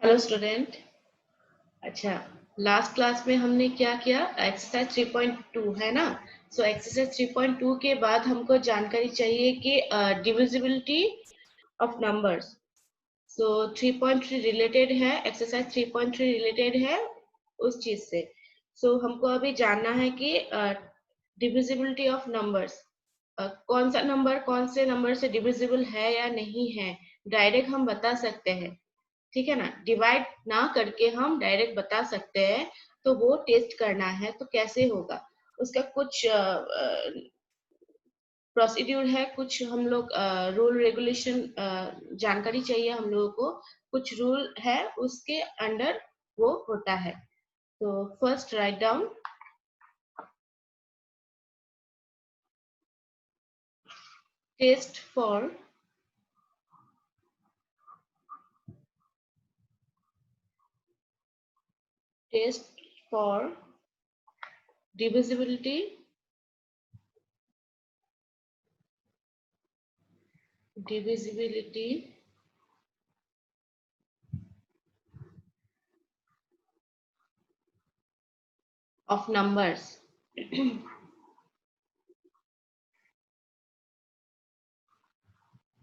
Hello student. अच्छा, last class में हमने क्या किया? एक्सरसाइज 3.2 है ना। सो एक्सरसाइज 3.2 के बाद हमको जानकारी चाहिए कि divisibility of numbers. So 3.3 related है, एक्सरसाइज 3.3 रिलेटेड है उस चीज से। सो हमको अभी जानना है कि डिविजिबिलिटी ऑफ नंबर्स, कौन सा नंबर कौन से नंबर से डिविजिबल है या नहीं है। डायरेक्ट हम बता सकते हैं, ठीक है ना। डिवाइड ना करके हम डायरेक्ट बता सकते हैं, तो वो टेस्ट करना है तो कैसे होगा, उसका कुछ प्रोसीड्यूर है, कुछ हम लोग रूल रेगुलेशन जानकारी चाहिए हम लोगों को। कुछ रूल है उसके अंडर वो होता है। तो first right down test for test for divisibility divisibility of numbers.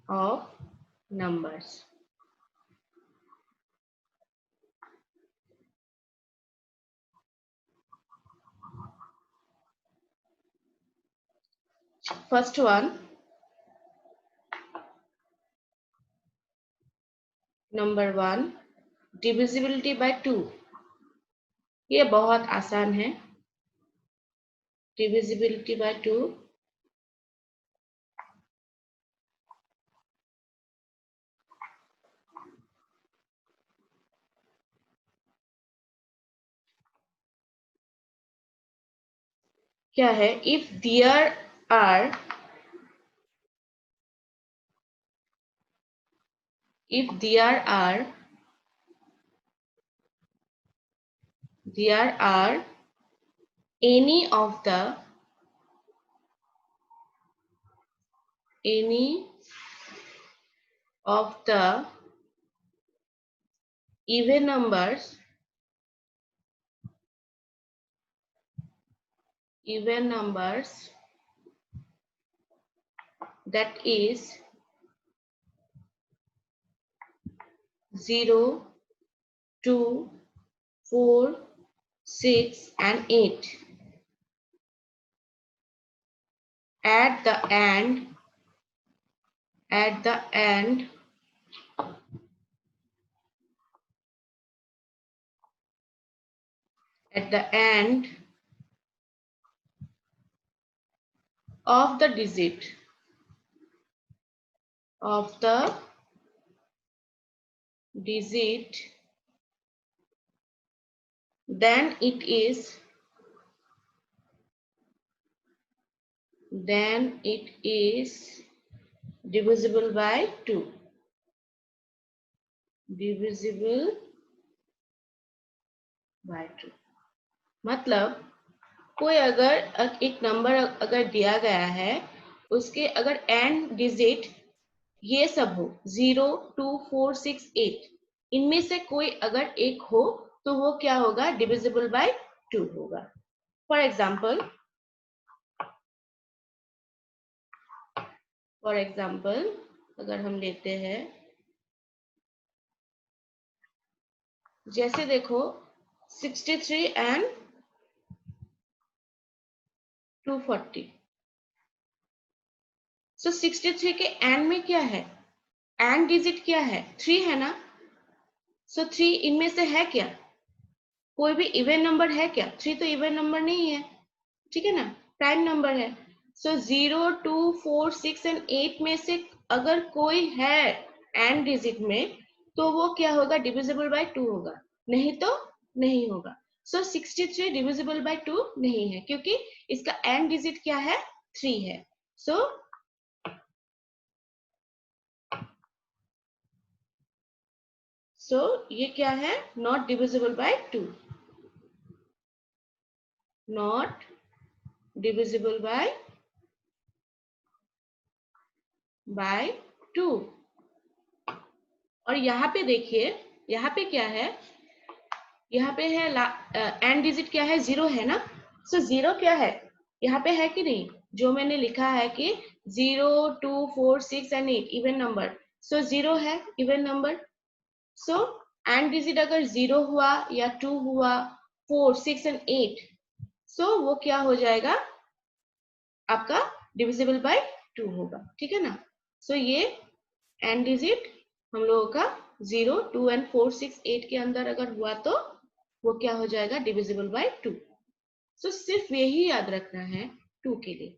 of numbers. First one, number 1, divisibility by 2. ये बहुत आसान है। divisibility by 2 क्या है? if there are there are any of the even numbers that is 0, 2, 4, 6 and 8 at the end of the digit then it is divisible by 2. divisible by 2 मतलब कोई अगर एक नंबर अगर दिया गया है, उसके अगर एंड डिजिट ये सब हो 0, 2, 4, 6, 8, इनमें से कोई अगर एक हो तो वो क्या होगा? डिविजिबल बाय 2 होगा। फॉर एग्जाम्पल अगर हम लेते हैं, जैसे देखो 63 एंड 240। सो 63 के एंड में क्या है? एंड डिजिट क्या है? 3 है ना। सो 3 इनमें से है क्या? कोई भी इवन नंबर है क्या? 3 तो इवन नंबर नहीं है, ठीक है ना, प्राइम नंबर है। सो 0, 2, 4, 6 एंड 8 में से अगर कोई है एंड डिजिट में, तो वो क्या होगा? डिविजिबल बाय 2 होगा, नहीं तो नहीं होगा। सो 63 डिविजिबल बाय 2 नहीं है, क्योंकि इसका एंड डिजिट क्या है? 3 है। सो ये क्या है? Not divisible by 2, not divisible by 2। और यहाँ पे देखिए यहाँ पे क्या है, यहाँ पे है एंड डिजिट क्या है, 0 है ना। सो 0 क्या है यहाँ पे, है कि नहीं। जो मैंने लिखा है कि 0 2 4 6 एंड 8 इवन नंबर, सो 0 है even number. So and digit अगर 0 हुआ या 2 हुआ, 4 6 एंड 8, सो वो क्या हो जाएगा आपका, डिविजिबल बाय 2 होगा, ठीक है ना। सो ये एंड डिजिट हम लोगों का 0 2 एंड 4 6 8 के अंदर अगर हुआ तो वो क्या हो जाएगा, डिविजिबल बाय 2। सो सिर्फ यही याद रखना है 2 के लिए,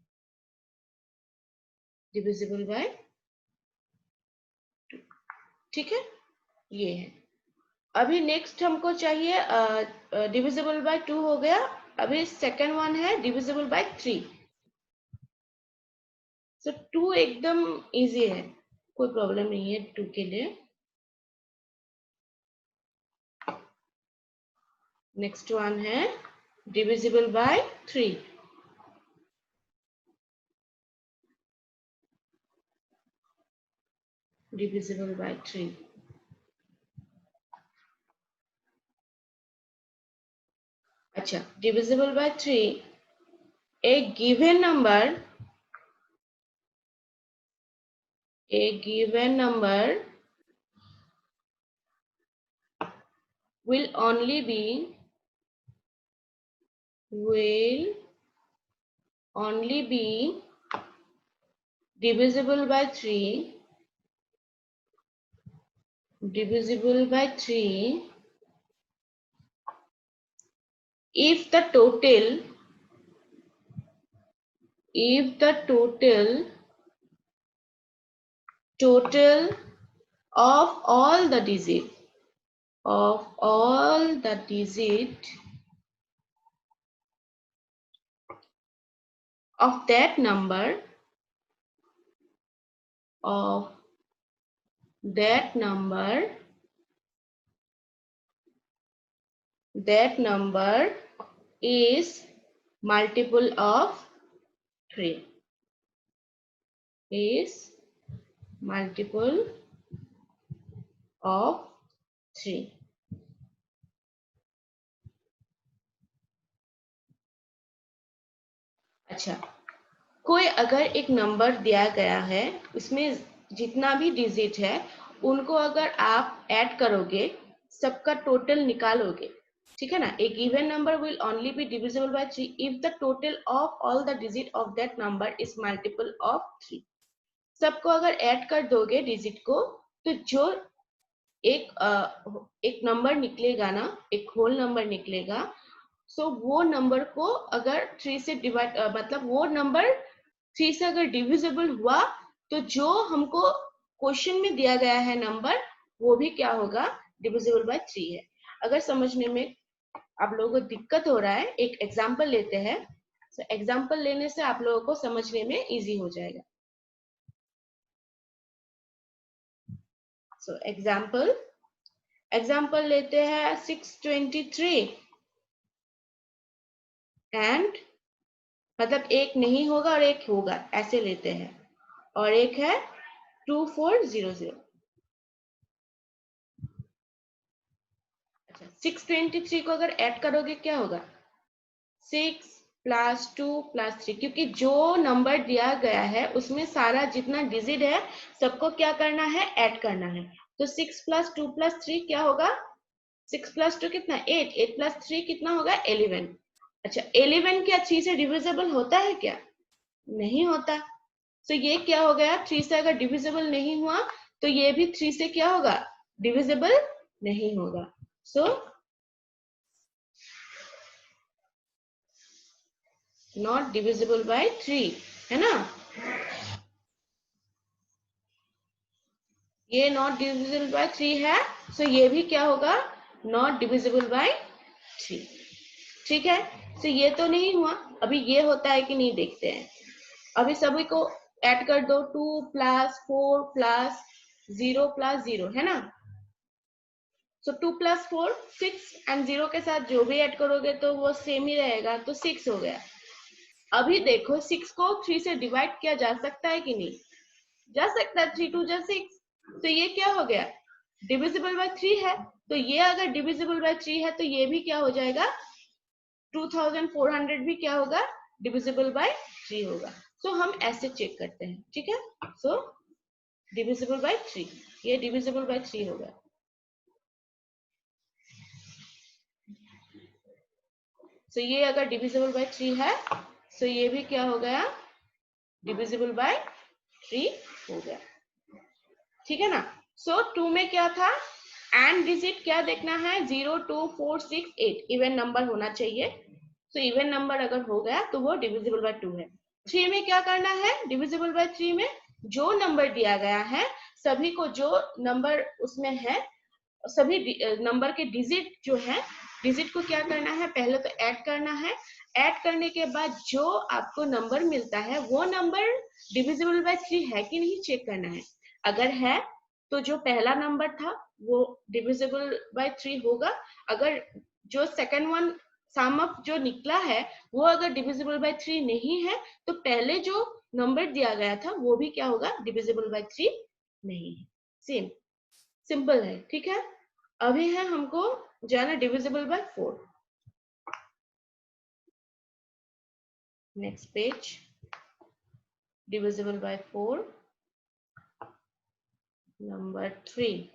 डिविजिबल बाय 2, ठीक है। ये है। अभी नेक्स्ट हमको चाहिए डिविजिबल बाय 2 हो गया। अभी सेकंड वन है डिविजिबल बाय 3। सो 2 एकदम इजी है, कोई प्रॉब्लम नहीं है 2 के लिए। नेक्स्ट वन है डिविजिबल बाय 3। Divisible by 3। अच्छा, divisible by 3, a given number, a given number will only be divisible by 3 if the total total of all the digit of that number is multiple of 3, is multiple of 3। अच्छा, कोई अगर एक number दिया गया है, उसमें जितना भी डिजिट है उनको अगर आप ऐड करोगे, सबका टोटल निकालोगे, ठीक है ना। A given number will only be divisible by 3 if the total of all the digit of that number is multiple of 3। सबको अगर ऐड कर दोगे डिजिट को, तो जो एक नंबर निकलेगा ना, एक होल नंबर निकलेगा, सो वो नंबर को अगर 3 से डिवाइड मतलब वो नंबर 3 से अगर डिविजिबल हुआ, तो जो हमको क्वेश्चन में दिया गया है नंबर, वो भी क्या होगा, डिविजिबल बाय 3 है। अगर समझने में आप लोगों को दिक्कत हो रहा है, एक एग्जांपल लेते हैं। सो एग्जांपल लेने से आप लोगों को समझने में इजी हो जाएगा। सो एग्जांपल लेते हैं 623 एंड, मतलब एक नहीं होगा और एक होगा, ऐसे लेते हैं। और एक है 2400। अच्छा, 623 को अगर ऐड करोगे क्या होगा, 6 + 2 + 3, क्योंकि जो नंबर दिया गया है उसमें सारा जितना डिजिट है सबको क्या करना है, ऐड करना है। तो 6 + 2 + 3 क्या होगा, 6 + 2 कितना, 8, 8 + 3 कितना होगा, 11। अच्छा, 11 क्या 3 से डिविजिबल होता है क्या, नहीं होता। तो ये क्या हो गया, 3 से अगर डिविजिबल नहीं हुआ तो ये भी 3 से क्या होगा, डिविजिबल नहीं होगा। सो नॉट डिविजिबल बाय 3, है ना। ये नॉट डिविजिबल बाय 3 है, सो ये भी क्या होगा, नॉट डिविजिबल बाय 3, ठीक है। सो ये तो नहीं हुआ, अभी ये होता है कि नहीं देखते हैं। अभी सभी को ऐड कर दो, 2 + 4 + 0 + 0, है ना। सो 2 + 4 6 एंड 0 के साथ जो भी ऐड करोगे तो वो सेम ही रहेगा, तो 6 हो गया। अभी देखो 6 को 3 से डिवाइड किया जा सकता है कि नहीं, जा सकता है, 3 × 2 = 6। तो ये क्या हो गया, डिविजिबल बाय 3 है, तो ये अगर डिविजिबल बाय 3 है तो ये भी क्या हो जाएगा, 2400 भी क्या होगा, डिविजिबल बाय 3 होगा। सो हम ऐसे चेक करते हैं, ठीक है। सो डिविजिबल बाय 3, ये डिविजिबल बाय 3 होगा। सो ये अगर डिविजिबल बाय 3 है, सो ये भी क्या हो गया, डिविजिबल बाय 3 हो गया, ठीक है ना। सो 2 में क्या था, एंड डिजिट क्या देखना है, 0 2 4 6 8 इवन नंबर होना चाहिए। सो इवन नंबर अगर हो गया तो वो डिविजिबल बाय 2 है। 3 में क्या करना है, डिविजिबल बाय 3 में जो नंबर दिया गया है सभी को, जो नंबर उसमें है सभी नंबर के डिजिट जो है, डिजिट को क्या करना है, पहले तो ऐड करना है। ऐड करने के बाद जो आपको नंबर मिलता है वो नंबर डिविजिबल बाय 3 है कि नहीं चेक करना है। अगर है तो जो पहला नंबर था वो डिविजिबल बाय 3 होगा। अगर जो सेकंड वन सम अप जो निकला है वो अगर डिविजिबल बाय 3 नहीं है तो पहले जो नंबर दिया गया था वो भी क्या होगा, डिविजिबल बाय 3 नहीं है। सेम, सिंपल है, ठीक है। अभी है हमको जाना divisible by 4। Next page, divisible by 4 number 3,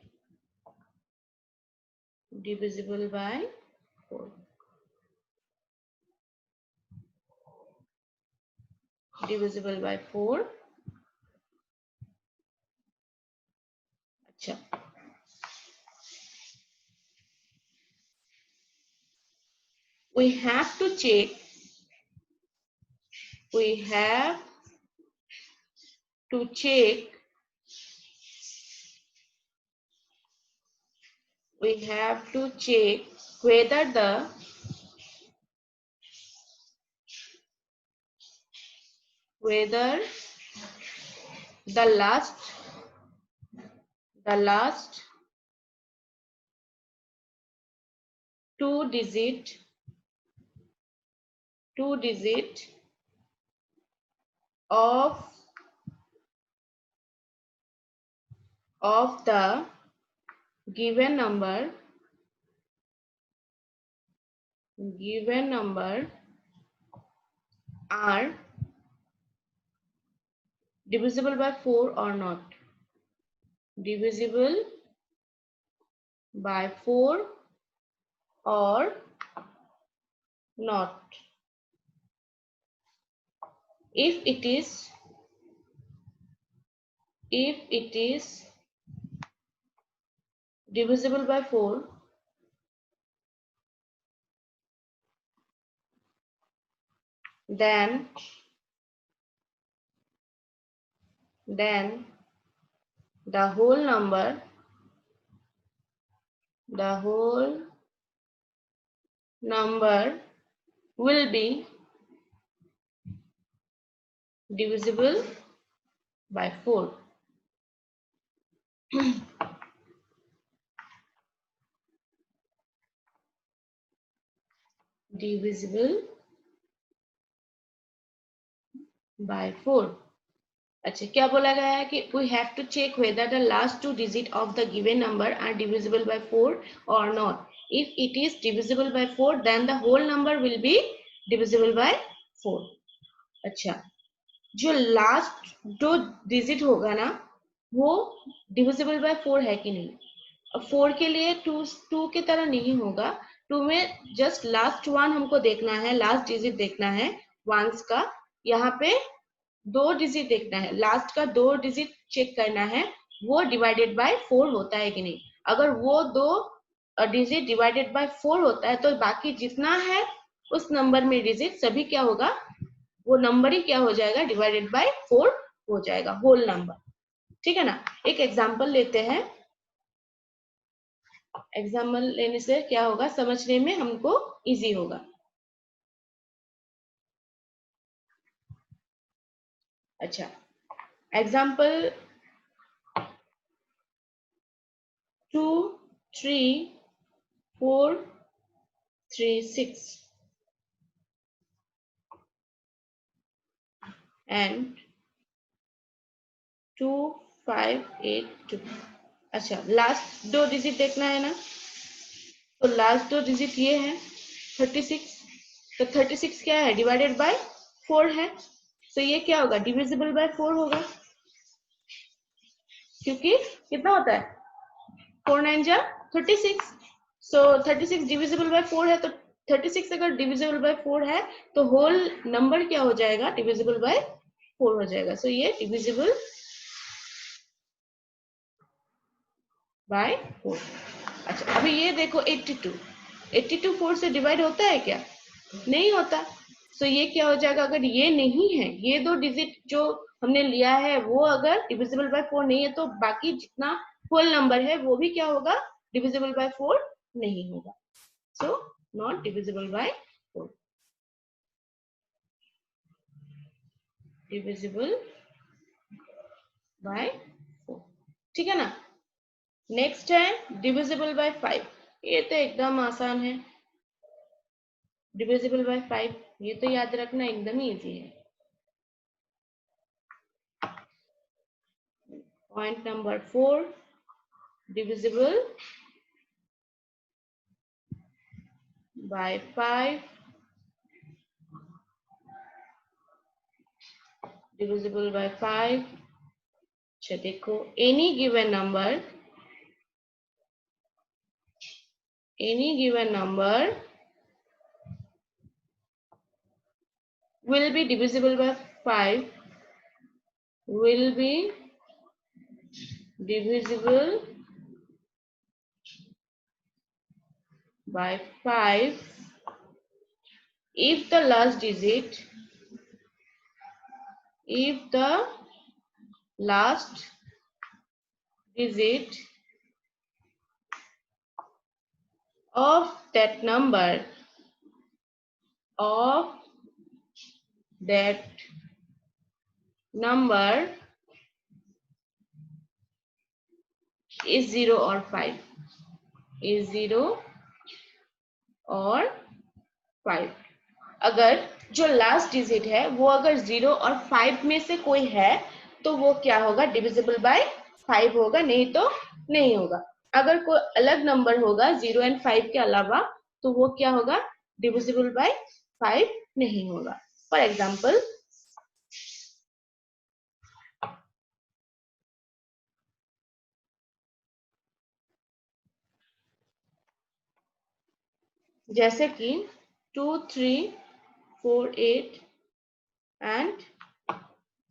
divisible by 4, divisible by 4। अच्छा, we have to check, we have to check, we have to check whether the last two digit of the given number are divisible by 4 or not, divisible by 4 or not. If it is divisible by 4, then the whole number will be divisible by 4. divisible by 4। अच्छा, क्या बोला गया है कि we have to check whether the last two digit of the given number are divisible by 4 or not. If it is divisible by 4, then the whole number will be divisible by 4. अच्छा, जो last दो digit होगा ना वो divisible by 4 है कि नहीं। अब 4 के लिए टू के तरह नहीं होगा। 2 में जस्ट लास्ट वन हमको देखना है, लास्ट डिजिट देखना है वंस का। यहाँ पे दो डिजिट देखना है, लास्ट का दो डिजिट चेक करना है वो डिवाइडेड बाय 4 होता है कि नहीं। अगर वो दो डिजिट डिवाइडेड बाय 4 होता है तो बाकी जितना है उस नंबर में डिजिट सभी क्या होगा, वो नंबर ही क्या हो जाएगा, डिवाइडेड बाय 4 हो जाएगा, होल नंबर, ठीक है ना। एक एग्जांपल लेते हैं, एग्जाम्पल लेने से क्या होगा, समझने में हमको इजी होगा। अच्छा, एग्जाम्पल 2 3 4 3 6 and 2 5 8 2। अच्छा, लास्ट दो डिजिट देखना है ना, तो लास्ट दो डिजिट ये है 36। तो 36 क्या है, डिवाइडेड बाय 4 है, तो ये क्या होगा, डिविजिबल बाय 4 होगा, क्योंकि कितना होता है 4 9 जा 36। सो 36 डिविजिबल बाय 4 है, तो 36 अगर डिविजिबल बाय 4 है तो होल नंबर क्या हो जाएगा, डिविजिबल बाय 4 हो जाएगा। सो ये डिविजिबल बाय 4। अच्छा, अभी ये देखो 82, 82 4 से डिवाइड होता है क्या, नहीं होता। सो ये क्या हो जाएगा, अगर ये नहीं है, ये दो डिजिट जो हमने लिया है वो अगर डिविजिबल बाय 4 नहीं है, तो बाकी जितना होल नंबर है वो भी क्या होगा, डिविजिबल बाय 4 नहीं होगा। So not divisible by 4, divisible by 4, ठीक है ना। नेक्स्ट है डिविजिबल बाय 5, ये तो एकदम आसान है, डिविजिबल बाय 5, ये तो याद रखना एकदम ही इजी है। Point number 4, divisible by 5, divisible by 5। अच्छा देखो, any given number will be divisible by 5, will be divisible by 5 if the last digit, if the last digit of that number, of that number is 0 or 5, is 0 और 5। अगर जो last digit है वो अगर 0 और 5 में से कोई है तो वो क्या होगा, डिविजिबल बाय 5 होगा, नहीं तो नहीं होगा। अगर कोई अलग नंबर होगा 0 एंड 5 के अलावा तो वो क्या होगा, डिविजिबल बाय 5 नहीं होगा। फॉर एग्जाम्पल, जैसे कि 2 3 4 8 एंड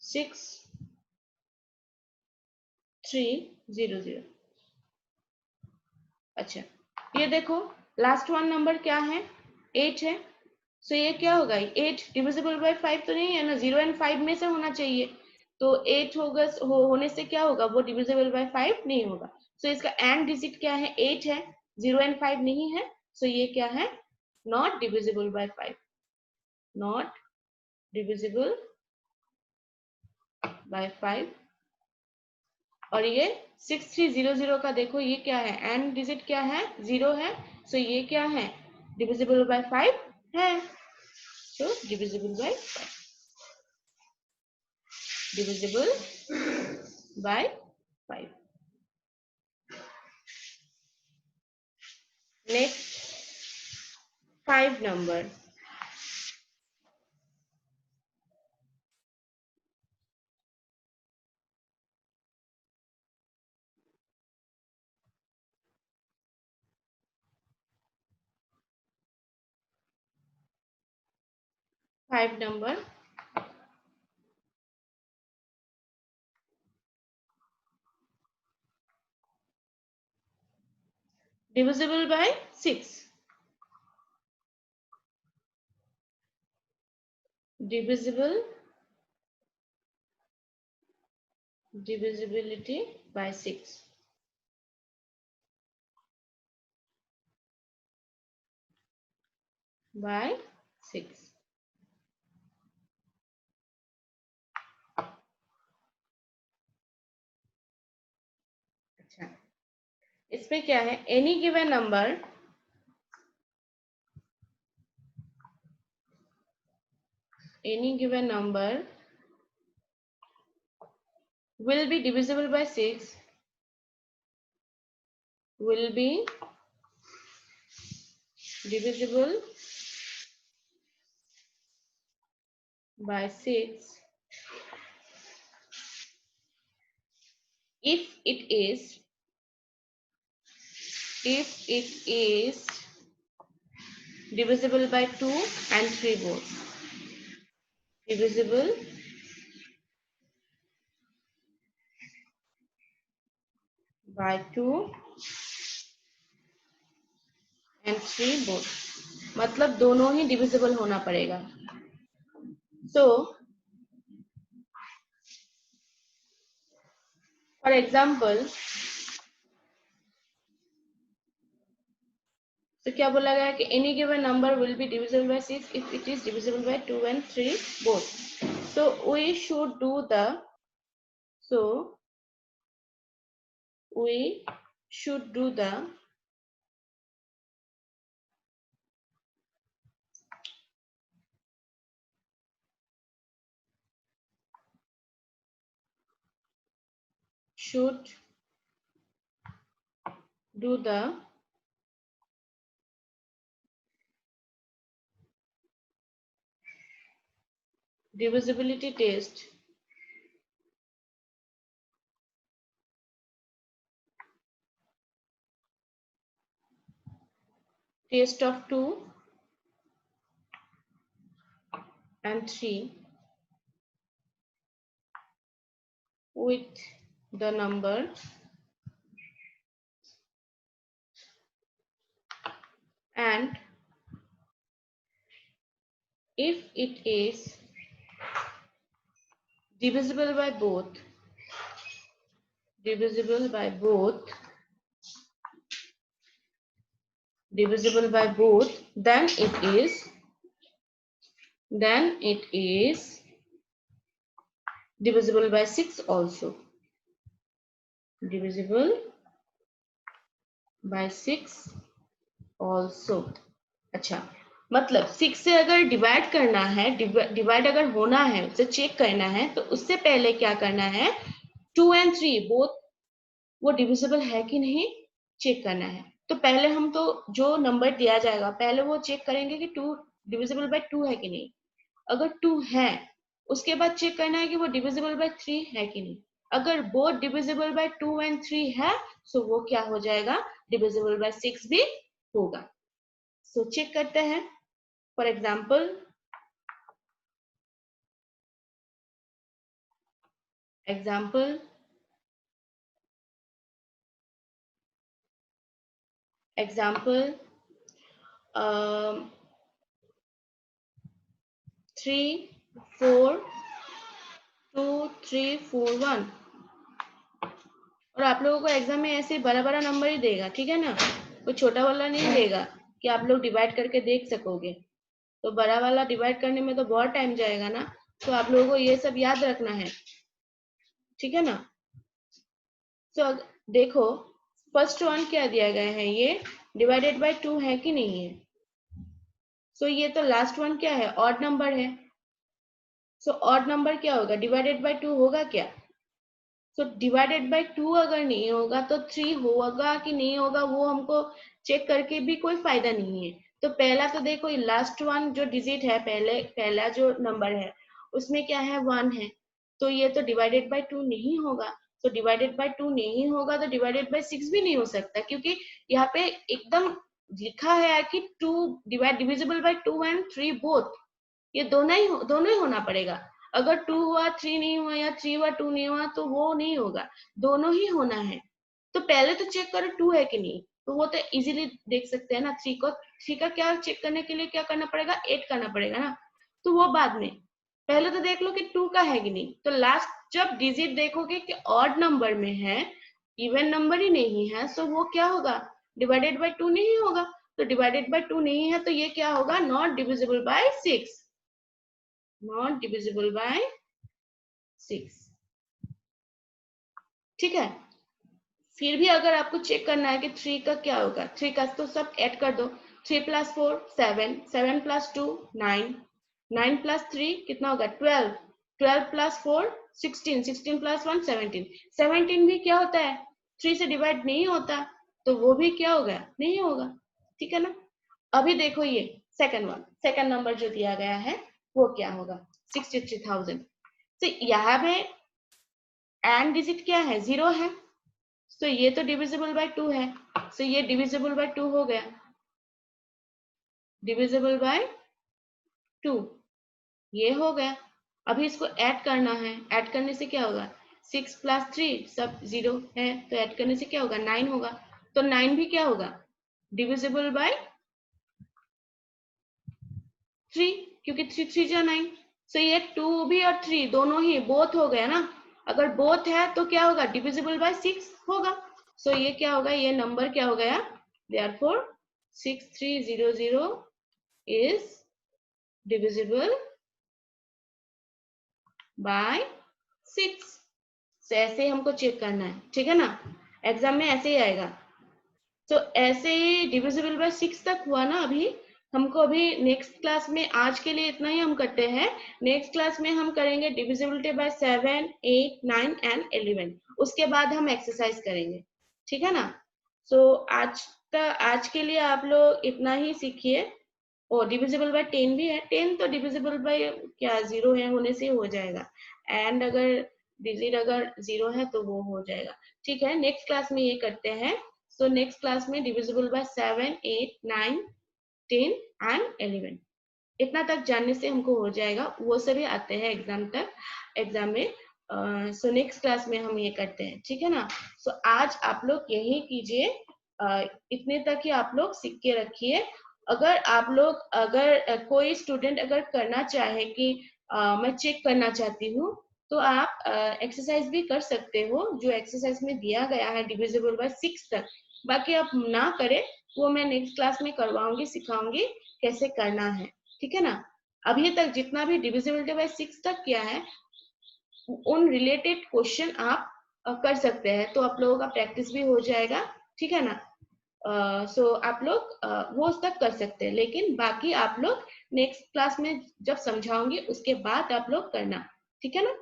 6 3 0 0। अच्छा, ये देखो लास्ट वन नंबर क्या है, 8 है। सो ये क्या होगा, 8 डिविजिबल बाय 5 तो नहीं है ना, 0 एंड 5 में से होना चाहिए, तो 8 होगा, होने से क्या होगा, वो डिविजिबल बाय 5 नहीं होगा। सो इसका एंड डिजिट क्या है, 8 है, 0 एंड 5 नहीं है, सो ये क्या है, not divisible by 5, not divisible by 5। और ये 6300 का देखो, ये क्या है, एंड डिजिट क्या है, 0 है, सो ये क्या है, डिविजिबल बाय 5 है, सो divisible by 5, divisible by 5। Next 5 number, 5 number, divisible by 6, divisible, divisibility by 6, by 6। अच्छा, इसमें क्या है, any given number, any given number will be divisible by 6 will be divisible by 6 if it is divisible by 2 and 3 both. Divisible by 2 and 3 both. मतलब दोनों ही divisible होना पड़ेगा. So for example, तो क्या बोला गया है कि any given number will be divisible by 6 if it is divisible by 2 and 3 both. So we should do the divisibility test of 2 and 3 with the number and if it is divisible by both then it is divisible by 6 also. Divisible by 6 also. अच्छा, मतलब 6 से अगर divide करना है, divide अगर होना है, उसे चेक करना है, तो उससे पहले क्या करना है, 2 and 3 बोथ वो डिविजिबल है कि नहीं चेक करना है. तो पहले हम तो जो नंबर दिया जाएगा पहले वो चेक करेंगे कि 2 डिविजिबल बाय 2 है कि नहीं. अगर 2 है उसके बाद चेक करना है कि वो डिविजिबल बाय 3 है कि नहीं. अगर बोथ डिविजिबल बाय 2 and 3 है तो वो क्या हो जाएगा, डिविजिबल बाय 6 भी होगा. सो चेक करते हैं. For example example 3 4 2 3 4 1. और आप लोगों को एग्जाम में ऐसे बड़ा बड़ा नंबर ही देगा, ठीक है ना, कोई छोटा वाला नहीं देगा कि आप लोग डिवाइड करके देख सकोगे. तो बड़ा वाला डिवाइड करने में तो बहुत टाइम जाएगा ना. तो आप लोगों को ये सब याद रखना है, ठीक है ना. तो देखो फर्स्ट वन क्या दिया गया है, ये डिवाइडेड बाय 2 है कि नहीं है. सो ये तो लास्ट वन क्या है, ऑड नंबर है. सो ऑड नंबर क्या होगा, डिवाइडेड बाय 2 होगा क्या. सो डिवाइडेड बाय 2 अगर नहीं होगा तो 3 होगा कि नहीं होगा वो हमको चेक करके भी कोई फायदा नहीं है. तो पहला तो देखो लास्ट वन जो डिजिट है, पहला जो नंबर है उसमें क्या है, 1 है. तो ये तो डिवाइडेड बाय 2 नहीं होगा. तो डिवाइडेड बाय 2 नहीं होगा तो डिवाइडेड बाय 6 भी नहीं हो सकता, क्योंकि यहाँ पे एकदम लिखा है कि 2 डिविजिबल बाय 2 and 3 बोथ. ये दोनों ही होना पड़ेगा. अगर 2 हुआ 3 नहीं हुआ या 3 हुआ 2 नहीं हुआ तो वो नहीं होगा, दोनों ही होना है. तो पहले तो चेक करो 2 है कि नहीं. तो वो तो इजीली देख सकते हैं ना. 3 का क्या चेक करने के लिए क्या करना पड़ेगा, 8 करना पड़ेगा ना. तो वो बाद में, पहले तो देख लो कि 2 का है कि नहीं. तो लास्ट जब डिजिट देखोगे कि ऑड नंबर में है, इवन नंबर ही नहीं है, सो वो क्या होगा, डिवाइडेड बाय 2 नहीं होगा. तो डिवाइडेड बाय 2 नहीं है तो ये क्या होगा, not divisible by 6. Not divisible by 6. ठीक है. फिर भी अगर आपको चेक करना है कि 3 का क्या होगा, 3 का तो सब ऐड कर दो. 3 + 4 7, 7 + 2 9, 9 + 3 कितना होगा, 12, 12 + 4 16, 16 + 1 17. 17 भी क्या होता है, 3 से डिवाइड नहीं होता. तो वो भी क्या होगा, नहीं होगा, ठीक है ना। अभी देखो ये सेकंड नंबर जो दिया गया है वो क्या होगा, 63,000। तो यहाँ पे एंड डिजिट क्या है, 0 है, तो ये तो डिविजिबल बाय 2 है, तो ये डिविजिबल बाय 2 हो गया, डिविजिबल बाय 2 ये हो गया। अभी इसको ऐड करना है, ऐड करने से क्या होगा, 6 + 3 सब 0 है, तो ऐड करने से क्या होगा, 9 होगा। तो 9 भी क्या होगा, डिविजिबल बाय 3, क्योंकि 3 3 जा 9। सो ये 2 भी और 3 दोनों ही बोथ हो गया ना, अगर बोथ है तो क्या होगा, डिविजिबल बाय 6 होगा। सो ये क्या होगा, ये नंबर क्या हो गया, देयरफॉर 6300 इज डिविजिबल बाय 6। तो ऐसे हमको चेक करना है, ठीक है ना, एग्जाम में ऐसे ही आएगा। तो ऐसे ही डिविजिबल बाय 6 तक हुआ ना। अभी हमको अभी नेक्स्ट क्लास में, आज के लिए इतना ही हम करते हैं, नेक्स्ट क्लास में हम करेंगे डिविजिबिलिटी बाय 7 8 9 एंड 11, उसके बाद हम एक्सरसाइज करेंगे, ठीक है ना। सो आज के लिए आप लोग इतना ही सीखिए। ओ डिविजिबल बाय 10 भी है, 10 तो डिविजिबल बाय क्या 0 है होने से हो जाएगा, एंड अगर डिजिट अगर 0 है तो वो हो जाएगा, ठीक है। नेक्स्ट क्लास में ये करते हैं। सो नेक्स्ट क्लास में डिविजिबल बाय 7 8 9 10 एंड 11 इतना तक जानने से हमको हो जाएगा, वो सभी आते हैं एग्जाम में। सो नेक्स्ट क्लास में हम ये करते हैं, ठीक है ना। सो आज आप लोग यही कीजिए, इतने तक ही आप लोग सीख के रखिए। अगर आप लोग कोई स्टूडेंट अगर करना चाहे कि मैं चेक करना चाहती हूँ, तो आप एक्सरसाइज भी कर सकते हो, जो एक्सरसाइज में दिया गया है डिविजिबल बाय 6 तक। बाकी आप ना करें, वो मैं नेक्स्ट क्लास में करवाऊंगी, सिखाऊंगी कैसे करना है, ठीक है ना। अभी तक जितना भी डिविजिबिलिटी बाय 6 तक किया है, उन रिलेटेड क्वेश्चन आप कर सकते हैं, तो आप लोगों का प्रैक्टिस भी हो जाएगा, ठीक है ना। सो आप लोग वो तक कर सकते हैं, लेकिन बाकी आप लोग नेक्स्ट क्लास में जब समझाऊंगी उसके बाद आप लोग करना, ठीक है ना।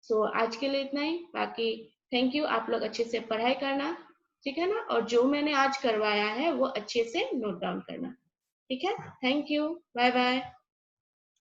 सो आज के लिए इतना ही, बाकी थैंक यू, आप लोग अच्छे से पढ़ाई करना, ठीक है ना, और जो मैंने आज करवाया है वो अच्छे से नोट डाउन करना, ठीक है। Thank you, bye bye.